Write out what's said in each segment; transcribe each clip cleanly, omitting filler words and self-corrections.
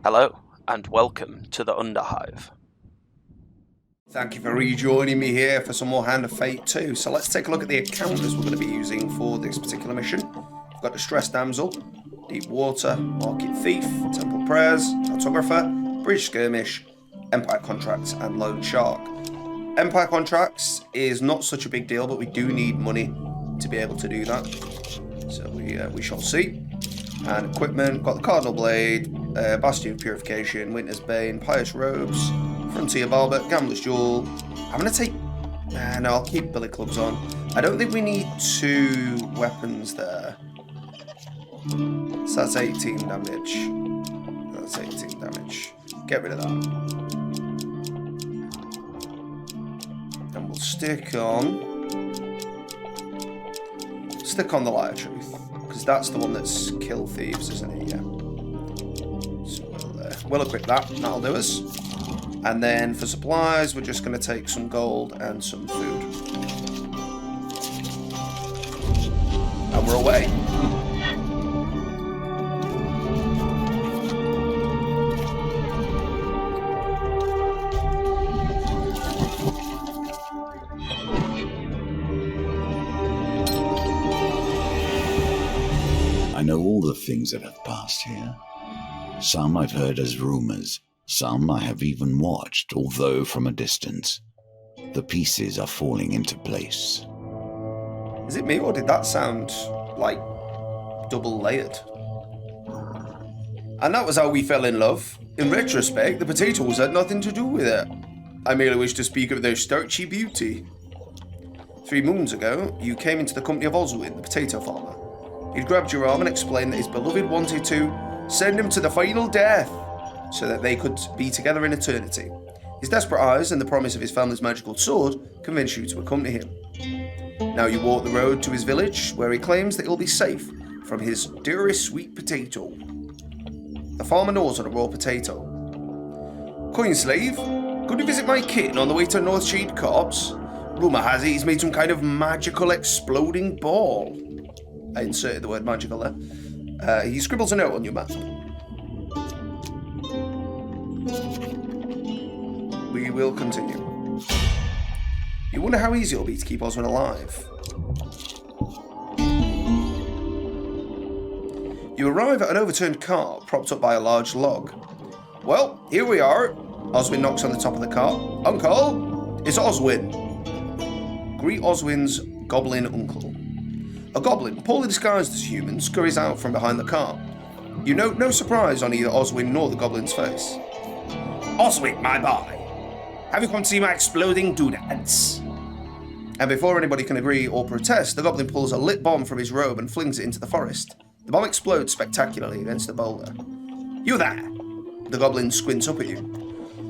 Hello, and welcome to the Underhive. Thank you for rejoining me here for some more Hand of Fate 2. So let's take a look at the encounters we're going to be using for this particular mission. We've got Distressed Damsel, Deep Water, Market Thief, Temple Prayers, Cartographer, Bridge Skirmish, Empire Contracts, and Lone Shark. Empire Contracts is not such a big deal, but we do need money to be able to do that. So we shall see. And equipment, got the Cardinal Blade, Bastion of Purification, Winter's Bane, Pious Robes, Frontier Barber, Gambler's Jewel. I'm going to take... no, I'll keep Billy Clubs on. I don't think we need 2 weapons there. So that's 18 damage. That's 18 damage. Get rid of that. And we'll stick on the Light of Truth. Because that's the one that's Kill Thieves, isn't it? Yeah. So we'll equip that. That'll do us. And then for supplies, we're just going to take some gold and some food. And we're away. I know all the things that have passed here. Some I've heard as rumors, some I have even watched, although from a distance. The pieces are falling into place. Is it me, or did that sound like double layered? And that was how we fell in love. In retrospect, the potatoes had nothing to do with it. I merely wish to speak of their starchy beauty. 3 moons ago, you came into the company of Oswin, the potato farmer. He'd grabbed your arm and explained that his beloved wanted to send him to the final death so that they could be together in eternity. His desperate eyes and the promise of his family's magical sword convinced you to accompany him. Now you walk the road to his village, where he claims that he'll be safe from his dearest sweet potato. The farmer gnaws on a raw potato. Coin slave, could you visit my kitten on the way to Northshade Copse? Rumour has it he's made some kind of magical exploding ball. I inserted the word magical there. He scribbles a note on your map. We will continue. You wonder how easy it'll be to keep Oswin alive. You arrive at an overturned cart propped up by a large log. Well, here we are. Oswin knocks on the top of the cart. Uncle, it's Oswin. Greet Oswin's goblin uncle. A goblin, poorly disguised as human, scurries out from behind the cart. You note no surprise on either Oswin nor the goblin's face. Oswin, my boy, have you come to see my exploding doodads? And before anybody can agree or protest, the goblin pulls a lit bomb from his robe and flings it into the forest. The bomb explodes spectacularly against a boulder. You there! The goblin squints up at you.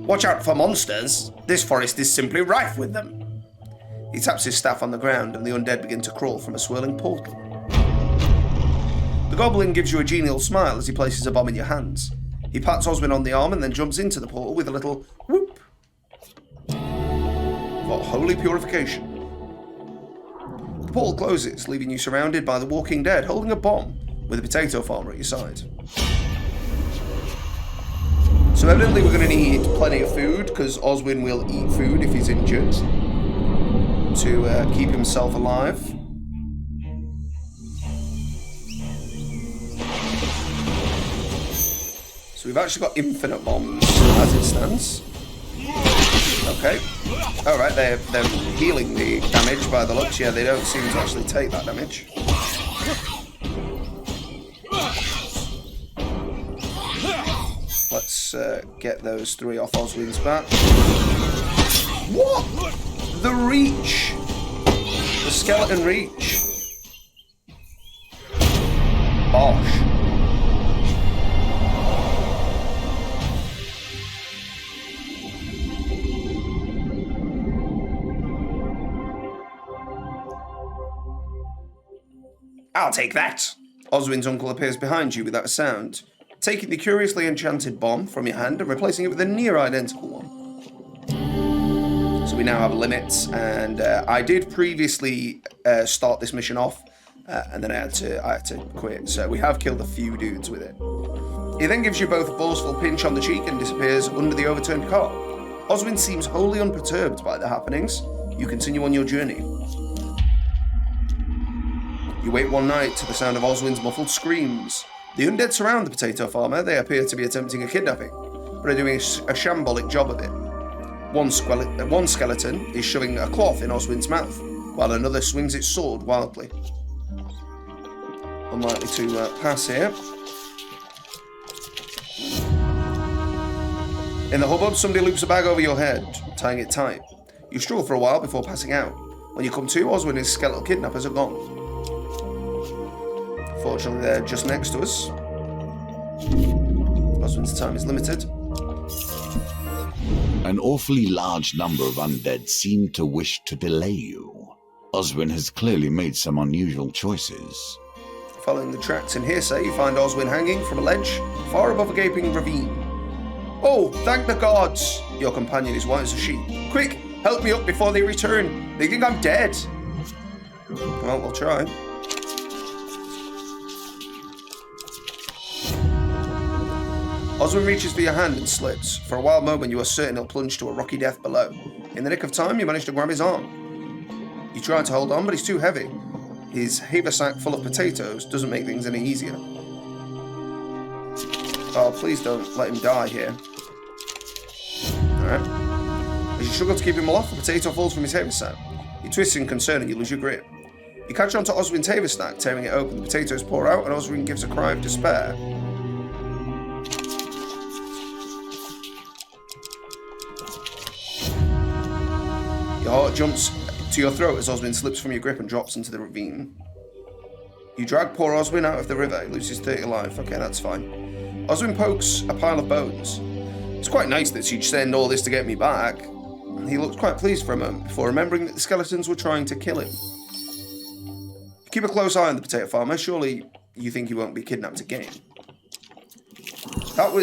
Watch out for monsters. This forest is simply rife with them. He taps his staff on the ground and the undead begin to crawl from a swirling portal. The goblin gives you a genial smile as he places a bomb in your hands. He pats Oswin on the arm and then jumps into the portal with a little whoop for holy purification. The portal closes, leaving you surrounded by the walking dead holding a bomb with a potato farmer at your side. So evidently we're going to need plenty of food because Oswin will eat food if he's injured to keep himself alive. So we've actually got infinite bombs as it stands. Okay. Alright, they're healing the damage by the looks. Yeah, they don't seem to actually take that damage. Let's get those 3 off Oswin's back. What? The reach! The skeleton reach. Bosh. I'll take that. Oswin's uncle appears behind you without a sound, taking the curiously enchanted bomb from your hand and replacing it with a near identical one. So we now have limits, and I did previously start this mission off, and then I had to quit. So we have killed a few dudes with it. He then gives you both a forceful pinch on the cheek and disappears under the overturned cart. Oswin seems wholly unperturbed by the happenings. You continue on your journey. You wait one night to the sound of Oswin's muffled screams. The undead surround the potato farmer. They appear to be attempting a kidnapping, but are doing a shambolic job of it. One skeleton is shoving a cloth in Oswin's mouth, while another swings its sword wildly. Unlikely to pass here. In the hubbub, somebody loops a bag over your head, tying it tight. You struggle for a while before passing out. When you come to, Oswin and his skeletal kidnappers are gone. Fortunately, they're just next to us. Oswin's time is limited. An awfully large number of undead seem to wish to delay you. Oswin has clearly made some unusual choices. Following the tracks in hearsay, you find Oswin hanging from a ledge far above a gaping ravine. Oh, thank the gods! Your companion is white as a sheet. Quick, help me up before they return. They think I'm dead. Well, we'll try. Oswin reaches for your hand and slips. For a wild moment, you are certain he'll plunge to a rocky death below. In the nick of time, you manage to grab his arm. You try to hold on, but he's too heavy. His haversack full of potatoes doesn't make things any easier. Oh, please don't let him die here. Alright. As you struggle to keep him aloft, the potato falls from his haversack. You twist in concern and you lose your grip. You catch onto Oswin's haversack, tearing it open. The potatoes pour out and Oswin gives a cry of despair. Your heart jumps to your throat as Oswin slips from your grip and drops into the ravine. You drag poor Oswin out of the river. He loses 30 life. Okay, that's fine. Oswin pokes a pile of bones. It's quite nice that she'd send all this to get me back. He looks quite pleased for a moment before remembering that the skeletons were trying to kill him. Keep a close eye on the potato farmer. Surely you think he won't be kidnapped again.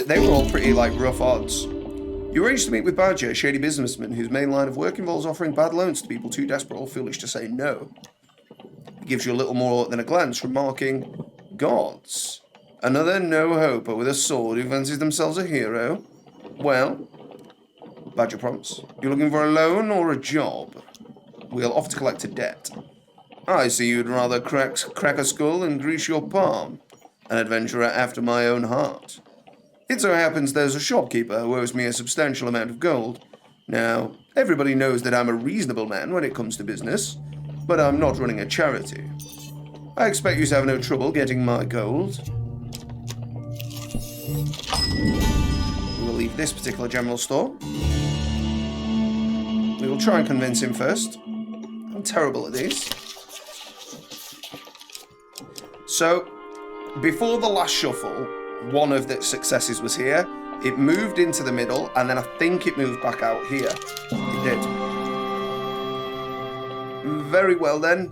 They were all pretty, rough odds. You arrange to meet with Badger, a shady businessman whose main line of work involves offering bad loans to people too desperate or foolish to say no. He gives you a little more than a glance, remarking, "Gods. Another no-hoper with a sword who fancies themselves a hero? Well," Badger prompts, "you looking for a loan or a job? We'll offer to collect a debt. I see you'd rather crack a skull and grease your palm. An adventurer after my own heart. It so happens there's a shopkeeper who owes me a substantial amount of gold. Now, everybody knows that I'm a reasonable man when it comes to business, but I'm not running a charity. I expect you to have no trouble getting my gold." We will leave this particular general store. We will try and convince him first. I'm terrible at these. So, before the last shuffle, one of the successes was here. It moved into the middle, and then I think it moved back out here. It did. Very well then.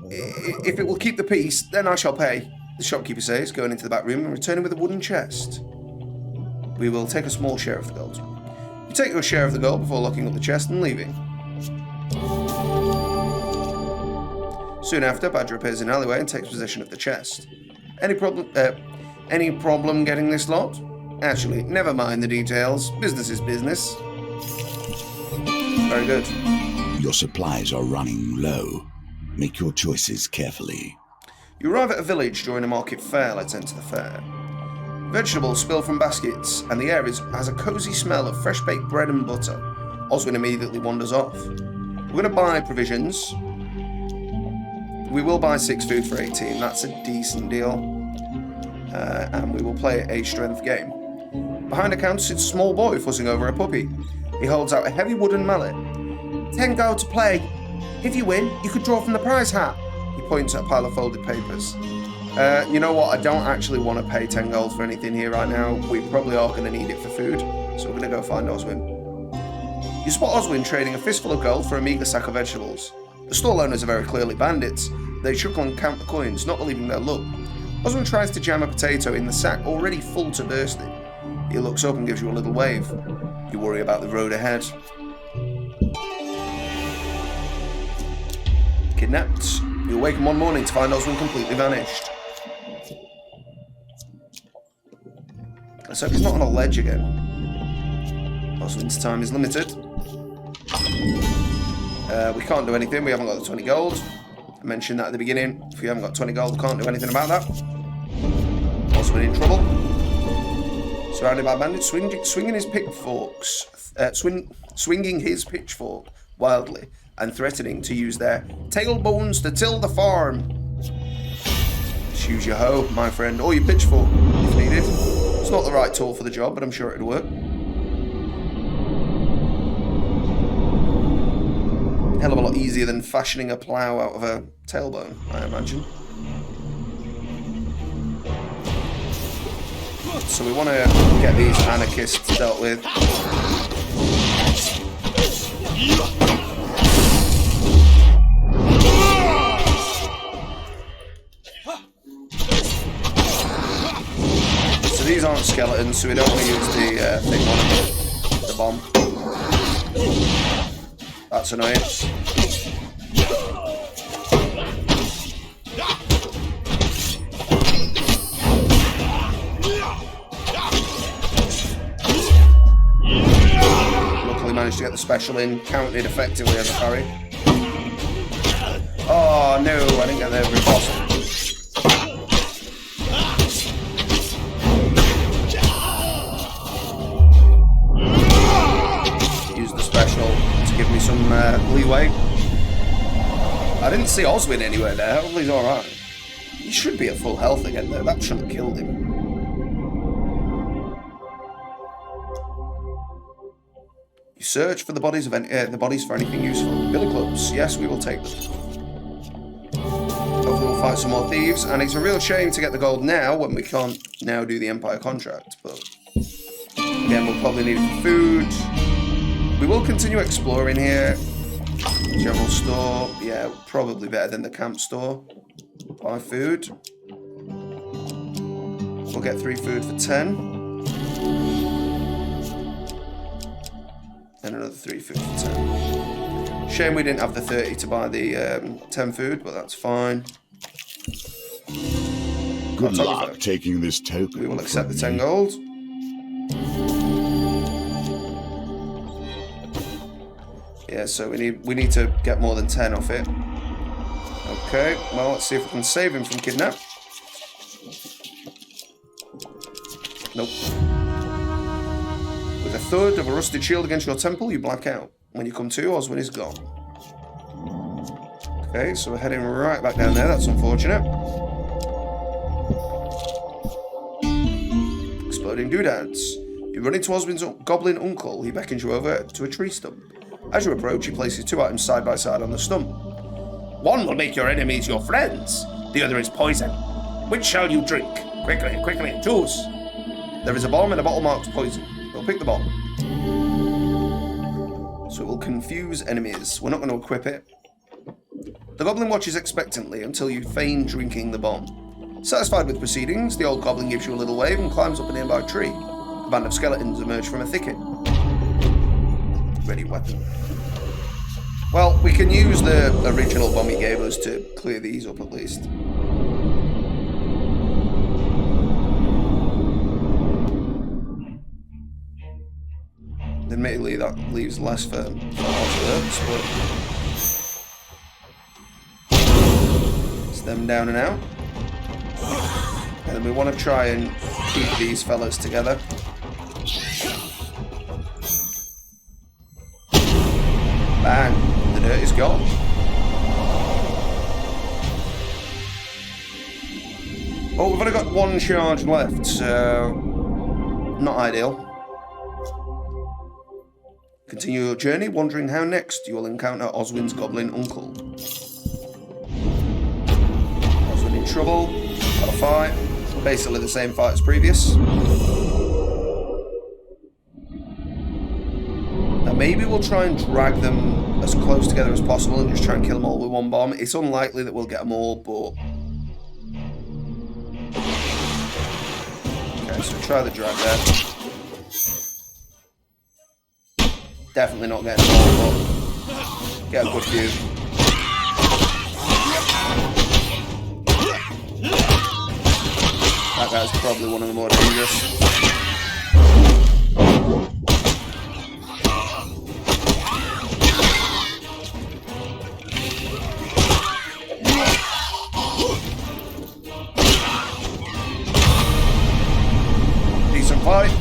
If it will keep the peace, then I shall pay, the shopkeeper says, going into the back room and returning with a wooden chest. We will take a small share of the gold. You take your share of the gold before locking up the chest and leaving. Soon after, Badger appears in an alleyway and takes possession of the chest. Any problem getting this lot? Actually, never mind the details. Business is business. Very good. Your supplies are running low. Make your choices carefully. You arrive at a village during a market fair. Let's enter the fair. Vegetables spill from baskets, and the air has a cosy smell of fresh-baked bread and butter. Oswin immediately wanders off. We're going to buy provisions. We will buy 6 food for 18. That's a decent deal. And we will play a strength game. Behind a counter sits a small boy fussing over a puppy. He holds out a heavy wooden mallet. 10 gold to play. If you win, you could draw from the prize hat. He points at a pile of folded papers. You know what? I don't actually want to pay 10 gold for anything here right now. We probably are going to need it for food, so we're going to go find Oswin. You spot Oswin trading a fistful of gold for a meagre sack of vegetables. The stall owners are very clearly bandits. They chuckle and count the coins, not believing their luck. Oswin tries to jam a potato in the sack, already full to bursting. He looks up and gives you a little wave. You worry about the road ahead. Kidnapped. You awaken one morning to find Oswin completely vanished. Let's hope he's not on a ledge again. Oswin's time is limited. We can't do anything. We haven't got the 20 gold. I mentioned that at the beginning. If we haven't got 20 gold, we can't do anything about that. Oswin in trouble. Surrounded by bandits, swinging his pitchforks, swinging his pitchfork wildly and threatening to use their tailbones to till the farm. Just use your hoe, my friend, or your pitchfork if needed. It's not the right tool for the job, but I'm sure it'll work. Hell of a lot easier than fashioning a plough out of a tailbone, I imagine. So we want to get these anarchists dealt with. So these aren't skeletons, so we don't want to use the thing on them, the bomb. That's annoying. Managed to get the special in, counted effectively as a parry. Oh no, I didn't get the riposte. Use the special to give me some leeway. I didn't see Oswin anywhere there, hopefully he's alright. He should be at full health again though, that shouldn't have killed him. Search for the bodies for anything useful. Billy clubs, yes, we will take them. Hopefully we'll fight some more thieves, and it's a real shame to get the gold now when we can't now do the Empire contract, but again, we'll probably need food. We will continue exploring here. General store, yeah, probably better than the camp store. Buy food. We'll get 3 food for 10. And another 3 food for 10. Shame we didn't have the 30 to buy the 10 food, but that's fine. Good luck taking this token. We will accept the 10 gold. Yeah, so we need to get more than 10 off it. Okay, well, let's see if we can save him from kidnap. Nope. With a third of a rusted shield against your temple, you black out. When you come to, Oswin is gone. Okay, so we're heading right back down there. That's unfortunate. Exploding doodads. You run into Oswin's goblin uncle. He beckons you over to a tree stump. As you approach, he places 2 items side by side on the stump. One will make your enemies your friends. The other is poison. Which shall you drink? Quickly, quickly, choose. There is a bomb and a bottle marked poison. We'll pick the bomb. So it will confuse enemies. We're not going to equip it. The goblin watches expectantly until you feign drinking the bomb. Satisfied with proceedings, the old goblin gives you a little wave and climbs up a nearby tree. A band of skeletons emerge from a thicket. Ready weapon. Well, we can use the original bomb he gave us to clear these up at least. Admittedly, that leaves less for Osworks, but it's them down and out. And then we want to try and keep these fellas together. Bang! The dirt is gone. Oh, we've only got 1 charge left, so not ideal. Continue your journey, wondering how next you will encounter Oswin's goblin uncle. Oswin in trouble, got a fight, basically the same fight as previous. Now maybe we'll try and drag them as close together as possible and just try and kill them all with 1 bomb. It's unlikely that we'll get them all, but... Okay, so try the drag there. Definitely not getting them all, but get a good view. That guy's probably one of the more dangerous. Fight!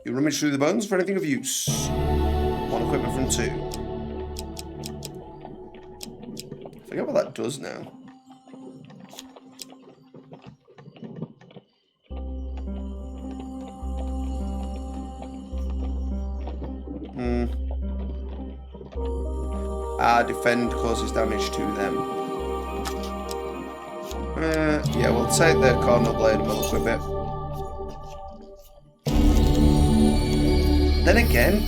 You rummage through the bones for anything of use. 1 equipment from 2. I forget what that does now. Defend causes damage to them. Yeah, we'll take the Cardinal Blade and we'll equip it. Then again,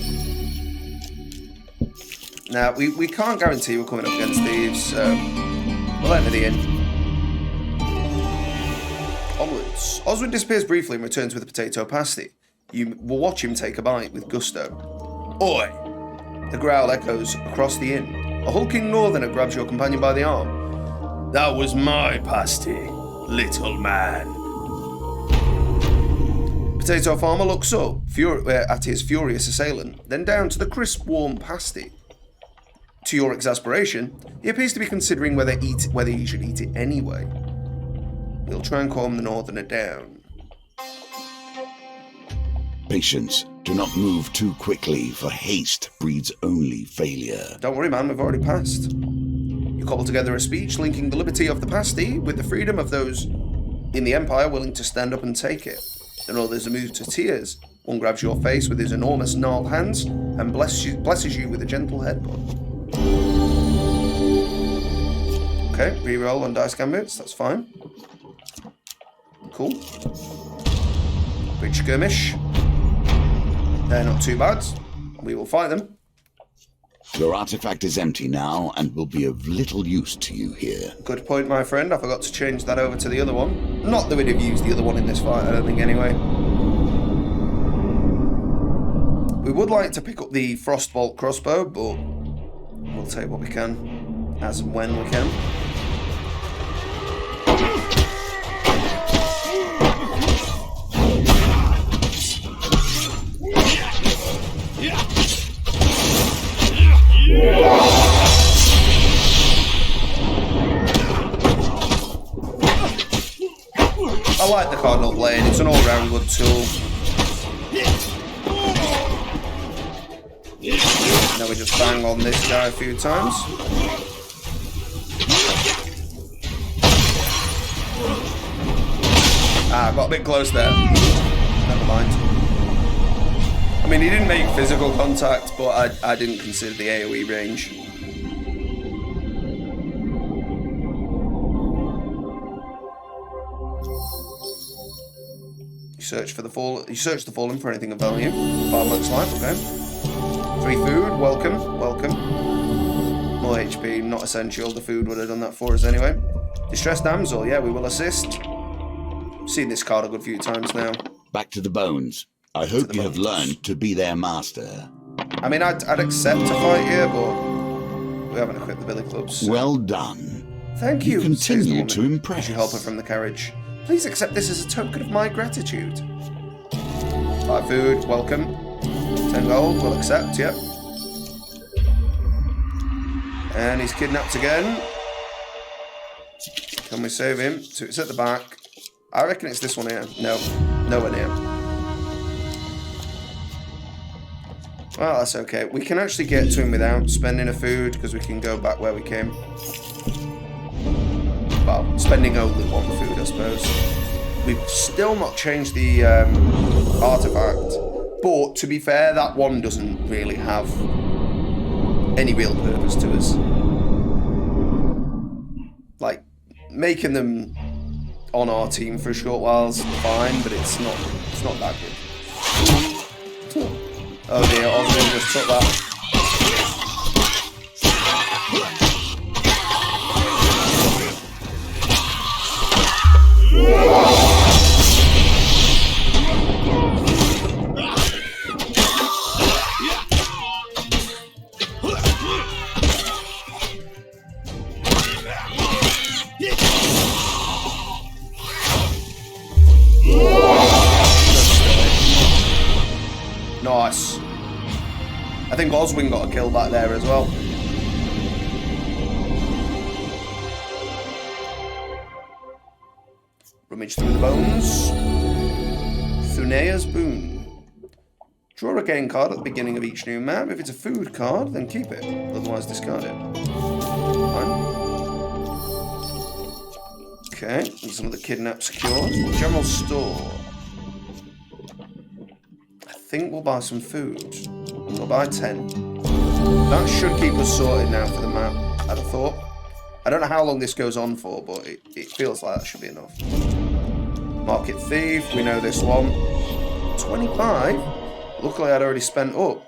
now we can't guarantee we're coming up against thieves, so we'll enter the inn. Onwards. Oswin disappears briefly and returns with a potato pasty. You will watch him take a bite with gusto. Oi! The growl echoes across the inn. A hulking northerner grabs your companion by the arm. That was my pasty, little man. Potato farmer looks up at his furious assailant, then down to the crisp, warm pasty. To your exasperation, he appears to be considering whether he should eat it anyway. We'll try and calm the northerner down. Patience. Do not move too quickly, for haste breeds only failure. Don't worry, man, we've already passed. You cobble together a speech linking the liberty of the pasty with the freedom of those in the Empire willing to stand up and take it. Then others are moved to tears. One grabs your face with his enormous gnarled hands and blesses you with a gentle headbutt. Okay, reroll on dice gambits, that's fine. Cool. Bridge skirmish. They're not too bad. We will fight them. Your artifact is empty now and will be of little use to you here. Good point, my friend. I forgot to change that over to the other one. Not that we'd have used the other one in this fight, I don't think, anyway. We would like to pick up the Frostbolt crossbow, but we'll take what we can, as and when we can. I like the Cardinal Blade, it's an all-round good tool. Now we just bang on this guy a few times. Ah, got a bit close there. Never mind. I mean, he didn't make physical contact, but I didn't consider the AoE range. You search the fallen for anything of value. 5 months life, okay. 3 food, welcome. More HP, not essential. The food would have done that for us anyway. Distressed damsel, yeah, we will assist. Seen this card a good few times now. Back to the bones. I hope you have learned to be their master. I mean, I'd accept a fight here, but we haven't equipped the billy clubs. So. Well done. Thank you. You continue to impress. You help her from the carriage. Please accept this as a token of my gratitude. 5 food, welcome. 10 gold, we'll accept, yep. And he's kidnapped again. Can we save him? So it's at the back. I reckon it's this one here. No, nowhere near. Well, that's okay. We can actually get to him without spending a food because we can go back where we came. Well, spending only 1 food, I suppose. We've still not changed the artifact. But, to be fair, that one doesn't really have any real purpose to us. Like, making them on our team for a short while's fine, but it's not that good. Oh dear, Oswin just took that. Nice. I think Oswin got a kill back there as well. Rummage through the bones. Thunea's Boon. Draw a game card at the beginning of each new map. If it's a food card, then keep it. Otherwise, discard it. Fine. Okay, and some of the kidnap secured. General store. I think we'll buy some food. We'll buy 10. That should keep us sorted now for the map, I'd have thought. I don't know how long this goes on for, but it feels like that should be enough. Market Thief, we know this one. 25? Luckily I'd already spent up.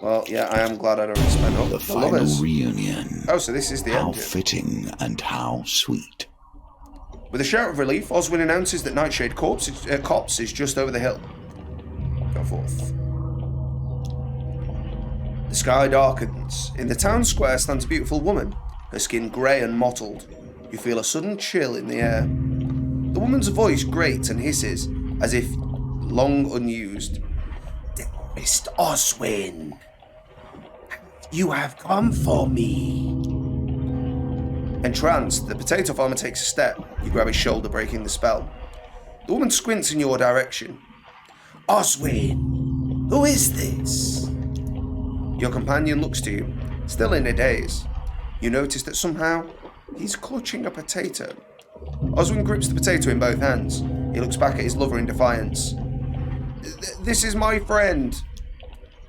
Well, yeah, I am glad I'd already spent up. The final lovers. reunion. Oh, so this is the How end. fitting and how sweet. With a shout of relief, Oswin announces that Nightshade Copse is just over the hill. Go forth. The sky darkens. In the town square stands a beautiful woman, her skin grey and mottled. You feel a sudden chill in the air. The woman's voice grates and hisses, as if long unused. Mr. Oswin, you have come for me. Entranced, the potato farmer takes a step. You grab his shoulder, breaking the spell. The woman squints in your direction. Oswin, who is this? Your companion looks to you, still in a daze. You notice that somehow he's clutching a potato. Oswin grips the potato in both hands. He looks back at his lover in defiance. This is my friend.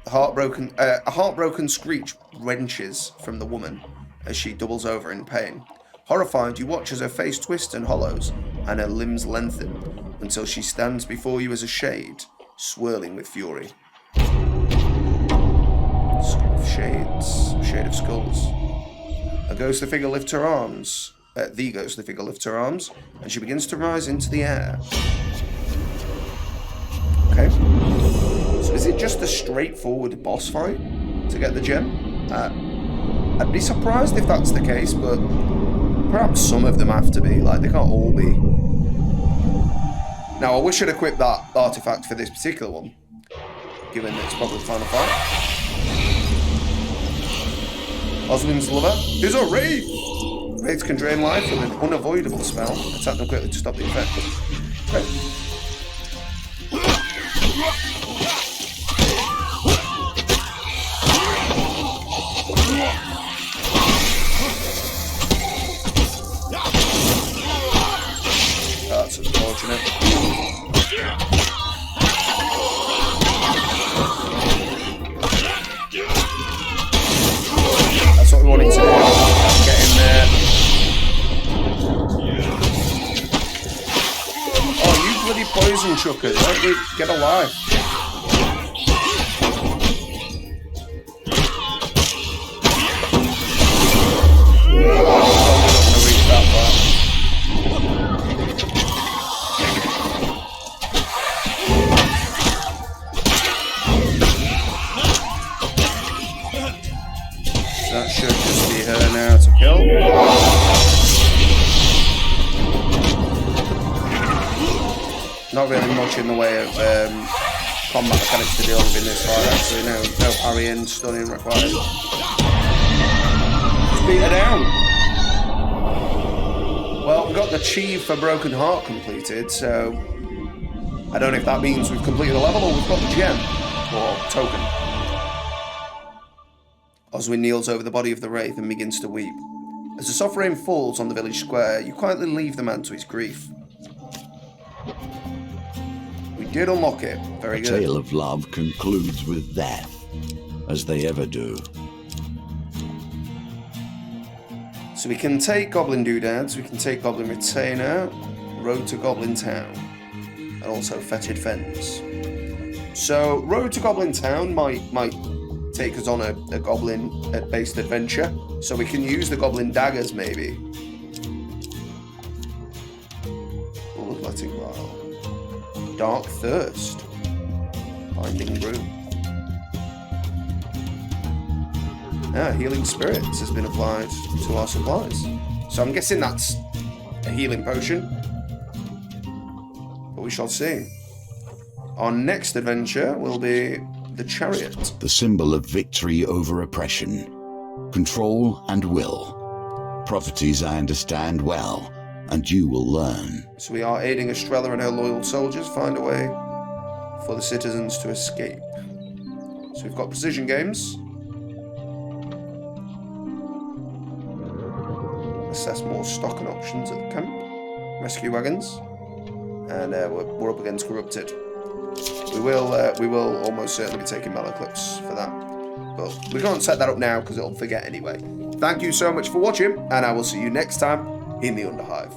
A heartbroken screech wrenches from the woman as she doubles over in pain. Horrified, you watch as her face twists and hollows and her limbs lengthen until she stands before you as a shade, swirling with fury. Shade of skulls. A ghostly figure lifts her arms. The ghostly figure lifts her arms, and she begins to rise into the air. Okay. So is it just a straightforward boss fight to get the gem? I'd be surprised if that's the case, but perhaps some of them have to be. Like, they can't all be. Now, I wish I'd equipped that artifact for this particular one, given that it's probably the final fight. Oswin's lover is a wraith. Wraiths can drain life with an unavoidable spell. Attack them quickly to stop the effect. Okay. That's unfortunate. That's what we wanted to do. Get in there. Oh, you bloody poison chuckers. Don't you get a life? That should just be her now to kill. Not really much in the way of combat mechanics to deal with in this fight, actually. No parrying, stunning required. Just beat her down. Well, we got the Chief for Broken Heart completed, so I don't know if that means we've completed the level or we've got the gem or token. Oswin kneels over the body of the wraith and begins to weep. As the soft rain falls on the village square, you quietly leave the man to his grief. We did unlock it. Very good. A tale of love concludes with death, as they ever do. So we can take Goblin Doodads, we can take Goblin Retainer, Road to Goblin Town, and also Fetid Fens. So Road to Goblin Town might take us on a goblin-based adventure, so we can use the goblin daggers maybe. Bloodletting Vial. Dark Thirst. Binding Brew. Healing Spirits has been applied to our supplies. So I'm guessing that's a healing potion. we shall see. Our next adventure will be the Chariot. The symbol of victory over oppression, control and will. Properties I understand well, and you will learn. So we are aiding Estrella and her loyal soldiers find a way for the citizens to escape. So we've got precision games. Assess more stock and options at the camp. Rescue wagons. And we're up against Corrupted. We will almost certainly be taking Malaclips for that. But we can't set that up now because it'll forget anyway. Thank you so much for watching, and I will see you next time in the Underhive.